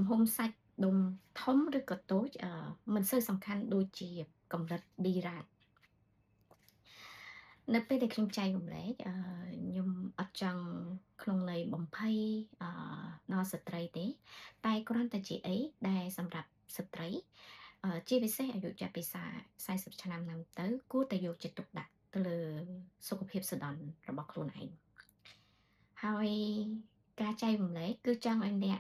ហុំសាច់ដុំធំឬក៏តូចមិនសូវសំខាន់ដូចជាកម្រិត B រ៉ាតនៅពេលដែលខ្ញុំចែករំលែកខ្ញុំអត់ចង់ក្នុងន័យបំភ័យដល់ស្ត្រីទេតែគ្រាន់តែជាអីដែលសម្រាប់ស្ត្រីជាពិសេសអាយុចាប់ពី40ឆ្នាំទៅគួរតែយកចិត្តទុកដាក់ទៅលើសុខភាពសុខភាពរបស់ខ្លួនឯងហើយការចែករំលែកគឺចង់ឲ្យអ្នក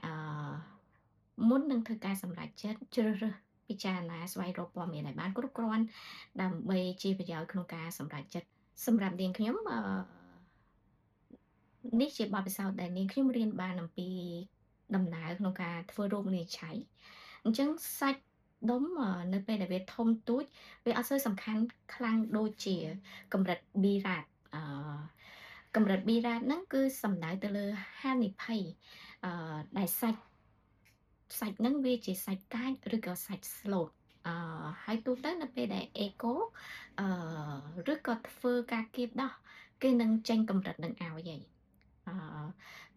មុននឹងធ្វើការសម្រេចចិត្តជ្រើសរើសពិចារណាស្វែងរកព័ត៌មានឲ្យបានគ្រប់គ្រាន់ដើម្បីជាប្រយោជន៍ក្នុងការសម្រេចចិត្តសម្រាប់នាងខ្ញុំនេះជាបទពិសោធន៍ដែលនាងខ្ញុំរៀនបានអំពីដំណើរក្នុងការធ្វើរោគវិនិច្ឆ័យអញ្ចឹងសាច់ដុំនៅពេលដែលវាធំទូចវាអត់សូវសំខាន់ខ្លាំងដូចជាកម្រិត B រ៉ាតអឺកម្រិត B រ៉ាតហ្នឹងគឺសំដៅទៅលើហានិភ័យដែលសាច់ហ្នឹងវាជាសាច់កាចឬក៏សាច់ស្លូតហើយទូទៅនៅពេលដែលអេកូឬក៏ធ្វើការកៀបដោះគេនឹងចេញកម្រិតនឹងឲ្យហើយអឺ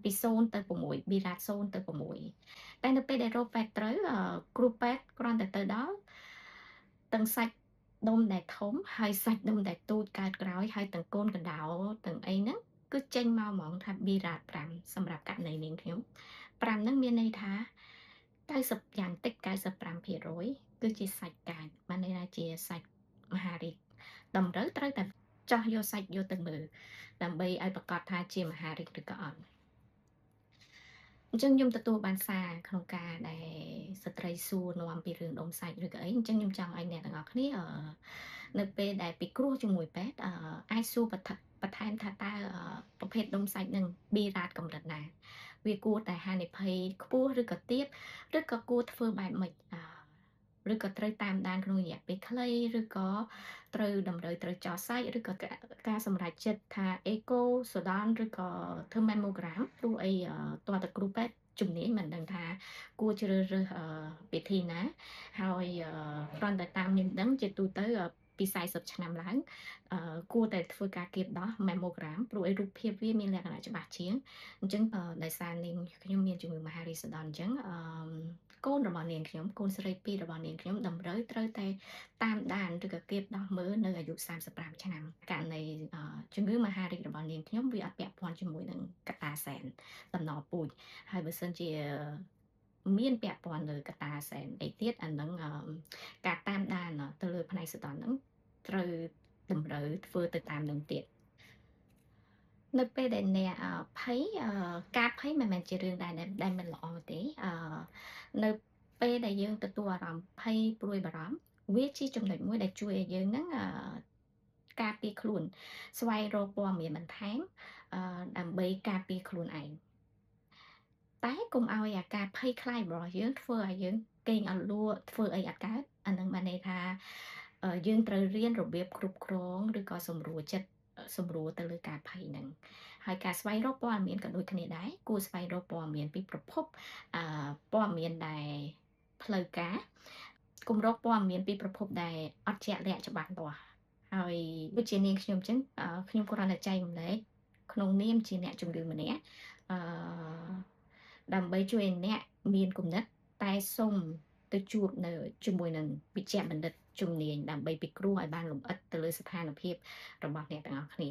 ពី0ទៅ6 B រ៉ាត0ទៅ6តែនៅពេលដែលរកពេទ្យត្រូវគ្រូពេទ្យគ្រាន់តែទៅដល់ទាំងសាច់ដុំដែលធំហើយសាច់ដុំដែលទូចកើតក្រោយហើយទាំងកូនកណ្ដោទាំងអីហ្នឹងគឺចេញមកហ្មងថា B រ៉ាត5សម្រាប់ករណីនាងខ្ញុំ5ហ្នឹងមានន័យថា90យ៉ាងតិច95%គឺជាសាច់កាចបានន័យថាជាសាច់មហារីកតម្រូវត្រូវតែចោះយកសាច់យកទៅមើលដើម្បីឲ្យប្រកាសថាជាមហារីកឬក៏អត់អញ្ចឹងខ្ញុំទទួលបានសារក្នុងការដែលស្ត្រីសួរនាំពីរឿងដុំសាច់ឬក៏អីអញ្ចឹងខ្ញុំចង់ឲ្យអ្នកទាំងអស់គ្នានៅពេលដែលពិគ្រោះជាមួយពេទ្យអាចសួរបន្ថែមថាតើប្រភេទដុំសាច់នឹង B រ៉ាតកម្រិតណាវាគួរតែហានិភ័យខ្ពស់ឬក៏ទាបឬក៏គួរធ្វើបែបម៉េចឬក៏ត្រូវតាមដានក្នុងរយៈពេលខ្លីឬក៏តម្រូវត្រូវចោះសាច់ឬក៏ការសម្រេចចិត្តថាអេកូសូដានឬក៏ធ្វើ Mammogram ព្រោះអីទាល់តែគ្រូពេទ្យជំនាញមិនដឹងថាគួរជ្រើសរើសវិធីណាហើយគ្រាន់តែតាមខ្ញុំដឹងជាទូទៅពី40ឆ្នាំឡើងគួរតែធ្វើការកៀបដោះ Mammogram ព្រោះអីរូបភាពវាមានលក្ខណៈច្បាស់ជាងអញ្ចឹងដោយសារនាងខ្ញុំមានជំងឺមហារីកសូដនអញ្ចឹងកូនរបស់នាងខ្ញុំកូនស្រី2របស់នាងខ្ញុំតម្រូវត្រូវតែតាមដានឬក៏កៀបដោះមើលនៅអាយុ35ឆ្នាំករណីជំងឺមហារីករបស់នាងខ្ញុំវាអត់ពាក់ព័ន្ធជាមួយនឹងកត្តាសែនតំណពូជហើយបើសិនជាមានពាក់ព័ន្ធលើកត្តាសែនអីទៀតអានឹងការតាមដានទៅលើផ្នែកសតនហ្នឹងត្រូវតម្រូវធ្វើទៅតាមនឹងទៀតនៅពេលដែលអ្នកភ័យការភ័យមិនមែនជារឿងដែលមិនល្អទេនៅពេលដែលយើងទទួលអារម្មណ៍ភ័យព្រួយបារម្ភវាជាចំណុចមួយដែលជួយឲ្យយើងហ្នឹងការពារខ្លួនស្វែងរកព័ត៌មានបន្ថែមដើម្បីការពារខ្លួនឯងតែកុំឲ្យអាការភ័យខ្លាចរបស់យើងធ្វើឲ្យយើងគេងអត់លក់ធ្វើអីអត់កើតអានឹងបានន័យថាយើងត្រូវរៀនរបៀបគ្រប់គ្រងឬក៏សម្រួលចិត្តសម្រួលទៅលើការភ័យហ្នឹងហើយការស្វែងរកព័ត៌មានក៏ដូចគ្នាដែរគួរស្វែងរកព័ត៌មានពីប្រភពព័ត៌មានដែលផ្លូវការគម្រោកព័ត៌មានពីប្រភពដែលអត់ជាក់លាក់ច្បាស់លាស់ហើយដូចជានាងខ្ញុំអញ្ចឹងខ្ញុំគ្រាន់តែចែករំលែកក្នុងនាមជាអ្នកជំងឺម្នាក់អឺដើម្បីជួយឲ្យអ្នកមានគំនិតតែសូមទៅជួបនៅជាមួយនឹងវិជ្ជបណ្ឌិតជំនាញដើម្បីពិគ្រោះឲ្យបានលម្អិតទៅលើស្ថានភាពរបស់អ្នកទាំងអស់គ្នា